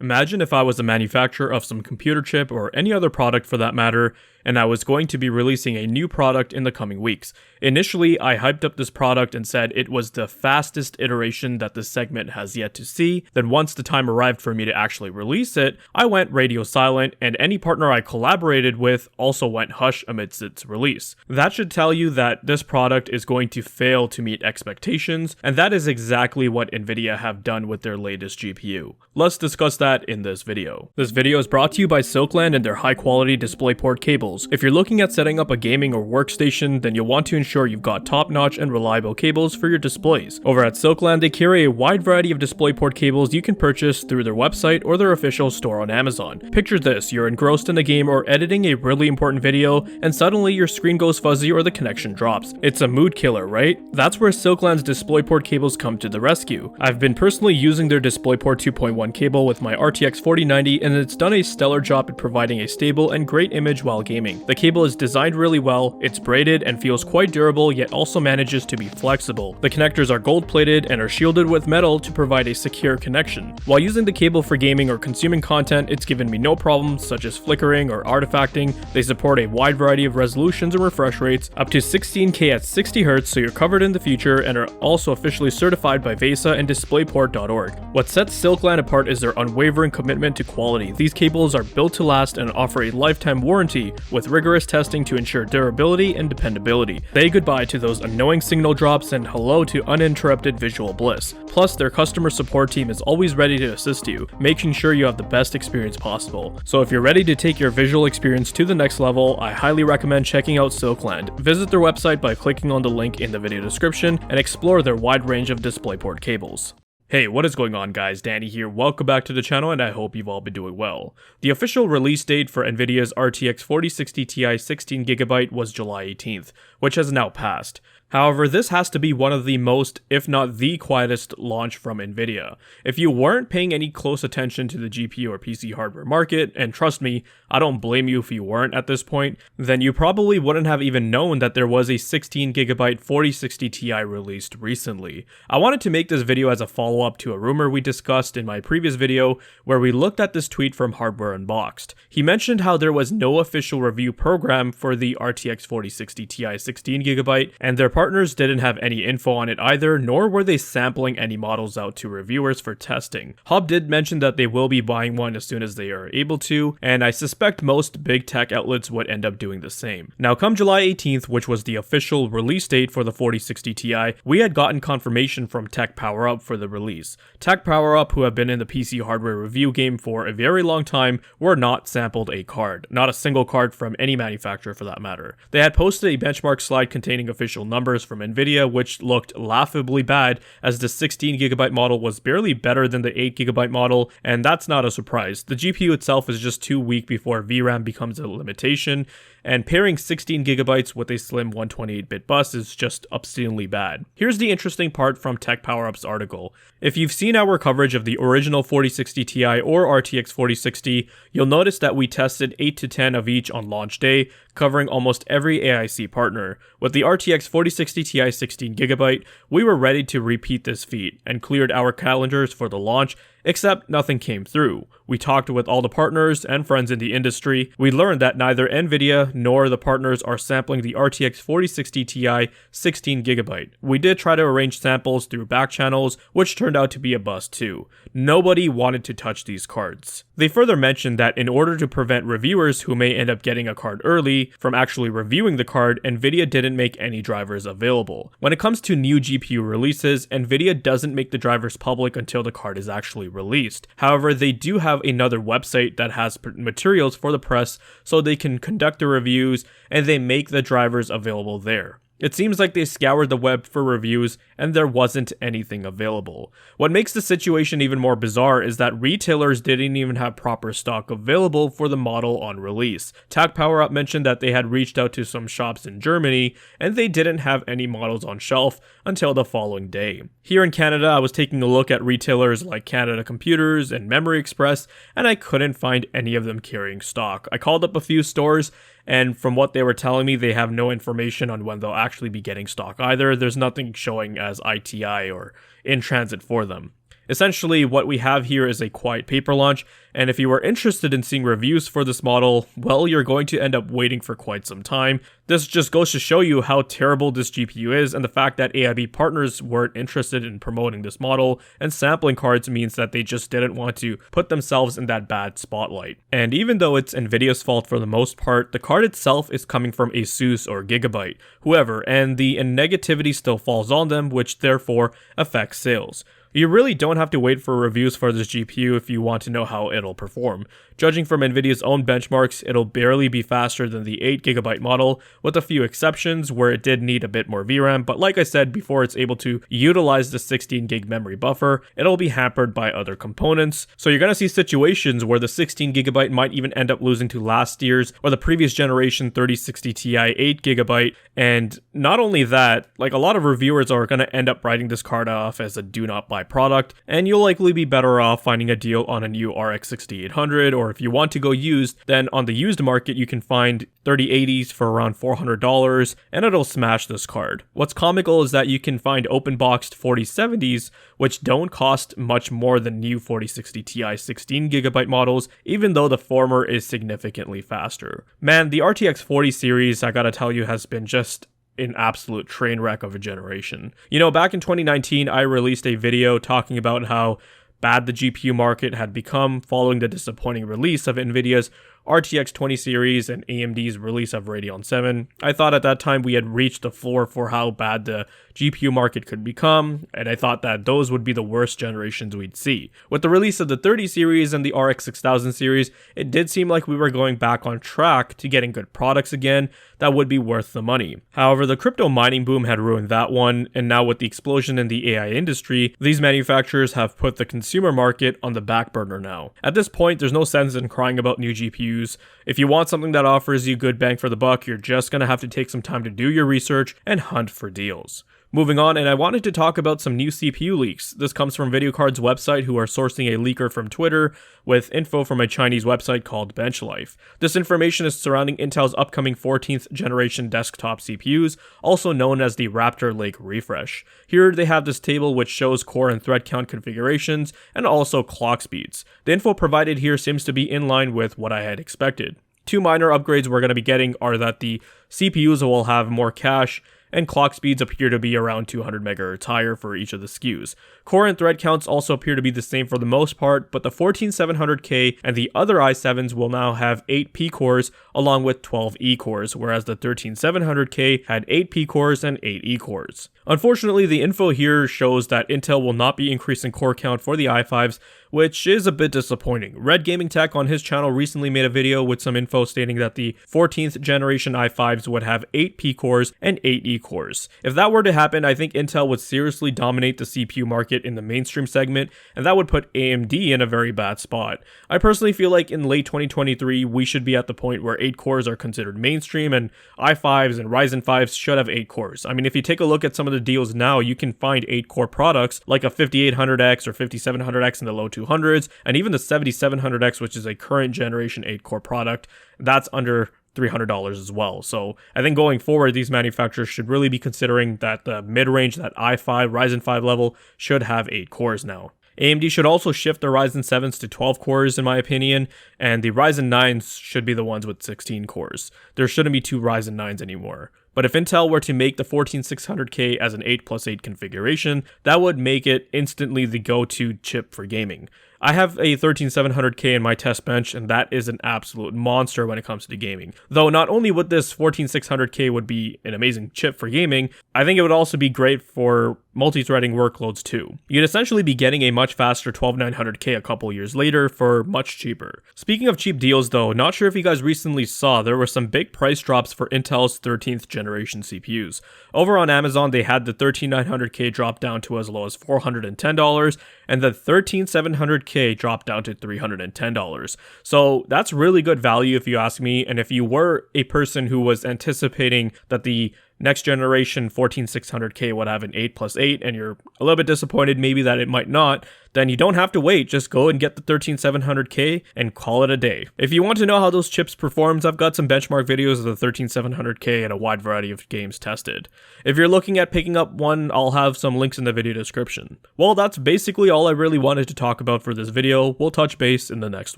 Imagine if I was a manufacturer of some computer chip or any other product for that matter, and I was going to be releasing a new product in the coming weeks. Initially, I hyped up this product and said it was the fastest iteration that this segment has yet to see. Then once the time arrived for me to actually release it, I went radio silent, and any partner I collaborated with also went hush amidst its release. That should tell you that this product is going to fail to meet expectations, and that is exactly what Nvidia have done with their latest GPU. Let's discuss that in this video. This video is brought to you by Silkland and their high quality Displayport cables. If you're looking at setting up a gaming or workstation, then you'll want to ensure you've got top-notch and reliable cables for your displays. Over at Silkland, they carry a wide variety of Displayport cables you can purchase through their website or their official store on Amazon. Picture this, you're engrossed in a game or editing a really important video, and suddenly your screen goes fuzzy or the connection drops. It's a mood killer, right? That's where Silkland's Displayport cables come to the rescue. I've been personally using their Displayport 2.1 cable with my RTX 4090, and it's done a stellar job at providing a stable and great image while gaming. The cable is designed really well, it's braided and feels quite durable, yet also manages to be flexible. The connectors are gold plated and are shielded with metal to provide a secure connection. While using the cable for gaming or consuming content, it's given me no problems such as flickering or artifacting. They support a wide variety of resolutions and refresh rates, up to 16K at 60Hz, so you're covered in the future, and are also officially certified by VESA and Displayport.org. What sets Silkland apart is their unwavering commitment to quality. These cables are built to last and offer a lifetime warranty with rigorous testing to ensure durability and dependability. Say goodbye to those annoying signal drops and hello to uninterrupted visual bliss. Plus, their customer support team is always ready to assist you, making sure you have the best experience possible. So if you're ready to take your visual experience to the next level, I highly recommend checking out Silkland. Visit their website by clicking on the link in the video description and explore their wide range of Displayport cables. Hey, what is going on guys, Danny here, welcome back to the channel and I hope you've all been doing well. The official release date for Nvidia's RTX 4060 Ti 16GB was July 18th, which has now passed. However, this has to be one of the most, if not the quietest launch from Nvidia. If you weren't paying any close attention to the GPU or PC hardware market, and trust me, I don't blame you if you weren't at this point, then you probably wouldn't have even known that there was a 16GB 4060 Ti released recently. I wanted to make this video as a follow-up to a rumor we discussed in my previous video, where we looked at this tweet from Hardware Unboxed. He mentioned how there was no official review program for the RTX 4060 Ti 16GB, and their partners didn't have any info on it either, nor were they sampling any models out to reviewers for testing. Hub did mention that they will be buying one as soon as they are able to, and I suspect most big tech outlets would end up doing the same. Now come July 18th, which was the official release date for the 4060 Ti, we had gotten confirmation from Tech Power Up for the release. Tech Power Up, who have been in the PC hardware review game for a very long time, were not sampled a card. Not a single card from any manufacturer for that matter. They had posted a benchmark slide containing official numbers from Nvidia, which looked laughably bad, as the 16GB model was barely better than the 8GB model, and that's not a surprise. The GPU itself is just too weak before VRAM becomes a limitation, and pairing 16GB with a slim 128-bit bus is just obscenely bad. Here's the interesting part from Tech Power Up's article. If you've seen our coverage of the original 4060 Ti or RTX 4060, you'll notice that we tested 8 to 10 of each on launch day, covering almost every AIC partner. With the RTX 4060 Ti 16GB, we were ready to repeat this feat and cleared our calendars for the launch, except nothing came through. We talked with all the partners and friends in the industry. We learned that neither Nvidia nor the partners are sampling the RTX 4060 Ti 16GB. We did try to arrange samples through back channels, which turned out to be a bust too. Nobody wanted to touch these cards. They further mentioned that in order to prevent reviewers who may end up getting a card early from actually reviewing the card, Nvidia didn't make any drivers available. When it comes to new GPU releases, Nvidia doesn't make the drivers public until the card is actually released. However, they do have another website that has materials for the press so they can conduct the reviews, and they make the drivers available there. It seems like they scoured the web for reviews and there wasn't anything available. What makes the situation even more bizarre is that retailers didn't even have proper stock available for the model on release. Tech Power Up mentioned that they had reached out to some shops in Germany and they didn't have any models on shelf until the following day. Here in Canada, I was taking a look at retailers like Canada Computers and Memory Express, and I couldn't find any of them carrying stock. I called up a few stores, and from what they were telling me, they have no information on when they'll actually be getting stock either. There's nothing showing as ITI or in transit for them. Essentially, what we have here is a quiet paper launch, and if you are interested in seeing reviews for this model, well, you're going to end up waiting for quite some time. This just goes to show you how terrible this GPU is, and the fact that AIB partners weren't interested in promoting this model and sampling cards means that they just didn't want to put themselves in that bad spotlight. And even though it's Nvidia's fault for the most part, the card itself is coming from ASUS or Gigabyte, whoever, and the negativity still falls on them, which therefore affects sales. You really don't have to wait for reviews for this GPU if you want to know how it'll perform. Judging from Nvidia's own benchmarks, it'll barely be faster than the 8GB model, with a few exceptions where it did need a bit more VRAM, but like I said, before it's able to utilize the 16GB memory buffer, it'll be hampered by other components. So you're going to see situations where the 16GB might even end up losing to last year's or the previous generation 3060 Ti 8GB, and not only that, like a lot of reviewers are going to end up writing this card off as a do not buy product, and you'll likely be better off finding a deal on a new RX 6800, or if you want to go used, then on the used market you can find 3080s for around $400, and it'll smash this card. What's comical is that you can find open boxed 4070s which don't cost much more than new 4060 Ti 16GB models, even though the former is significantly faster. Man, the RTX 40 series, I gotta tell you, has been just an absolute train wreck of a generation. You know, back in 2019, I released a video talking about how bad the GPU market had become following the disappointing release of Nvidia's RTX 20 series and AMD's release of Radeon 7. I thought at that time we had reached the floor for how bad the GPU market could become, and I thought that those would be the worst generations we'd see. With the release of the 30 series and the RX 6000 series, it did seem like we were going back on track to getting good products again that would be worth the money. However, the crypto mining boom had ruined that one, and now with the explosion in the AI industry, these manufacturers have put the consumer market on the back burner now. At this point, there's no sense in crying about new GPUs. If you want something that offers you good bang for the buck, you're just gonna have to take some time to do your research and hunt for deals. Moving on, and I wanted to talk about some new CPU leaks. This comes from VideoCard's website, who are sourcing a leaker from Twitter with info from a Chinese website called BenchLife. This information is surrounding Intel's upcoming 14th generation desktop CPUs, also known as the Raptor Lake Refresh. Here they have this table which shows core and thread count configurations and also clock speeds. The info provided here seems to be in line with what I had expected. Two minor upgrades we're going to be getting are that the CPUs will have more cache, and clock speeds appear to be around 200 MHz higher for each of the SKUs. Core and thread counts also appear to be the same for the most part, but the 14700K and the other i7s will now have 8 P cores along with 12 E cores, whereas the 13700K had 8 P cores and 8 E cores. Unfortunately, the info here shows that Intel will not be increasing core count for the i5s, which is a bit disappointing. Red Gaming Tech on his channel recently made a video with some info stating that the 14th generation i5s would have 8 P cores and 8 E cores. If that were to happen, I think Intel would seriously dominate the CPU market in the mainstream segment, and that would put AMD in a very bad spot. I personally feel like in late 2023, we should be at the point where 8 cores are considered mainstream, and i5s and Ryzen 5s should have 8 cores. I mean, if you take a look at some of the deals now, you can find 8 core products like a 5800X or 5700X in the low 200s, and even the 7700X, which is a current generation 8 core product, that's under $300 as well. So I think going forward, these manufacturers should really be considering that the mid-range, that i5, Ryzen 5 level, should have 8 cores now. AMD should also shift their Ryzen 7s to 12 cores in my opinion, and the Ryzen 9s should be the ones with 16 cores. There shouldn't be 2 Ryzen 9s anymore. But if Intel were to make the 14600K as an 8+8 configuration, that would make it instantly the go-to chip for gaming. I have a 13700K in my test bench, and that is an absolute monster when it comes to gaming. Though not only would this 14600K would be an amazing chip for gaming, I think it would also be great for multi-threading workloads too. You'd essentially be getting a much faster 12900K a couple years later for much cheaper. Speaking of cheap deals though, not sure if you guys recently saw, there were some big price drops for Intel's 13th generation CPUs. Over on Amazon, they had the 13900K drop down to as low as $410, and the 13700K dropped down to $310. So that's really good value if you ask me, and if you were a person who was anticipating that the next generation 14600K would have an 8+8 and you're a little bit disappointed maybe that it might not, then you don't have to wait, just go and get the 13700K and call it a day. If you want to know how those chips performs, I've got some benchmark videos of the 13700K and a wide variety of games tested. If you're looking at picking up one, I'll have some links in the video description. Well, that's basically all I really wanted to talk about for this video. We'll touch base in the next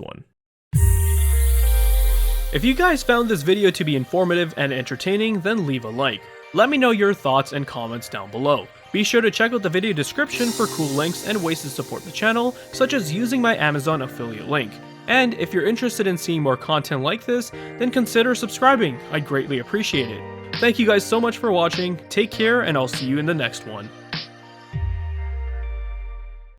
one. If you guys found this video to be informative and entertaining, then leave a like. Let me know your thoughts and comments down below. Be sure to check out the video description for cool links and ways to support the channel, such as using my Amazon affiliate link. And if you're interested in seeing more content like this, then consider subscribing. I'd greatly appreciate it. Thank you guys so much for watching, take care, and I'll see you in the next one.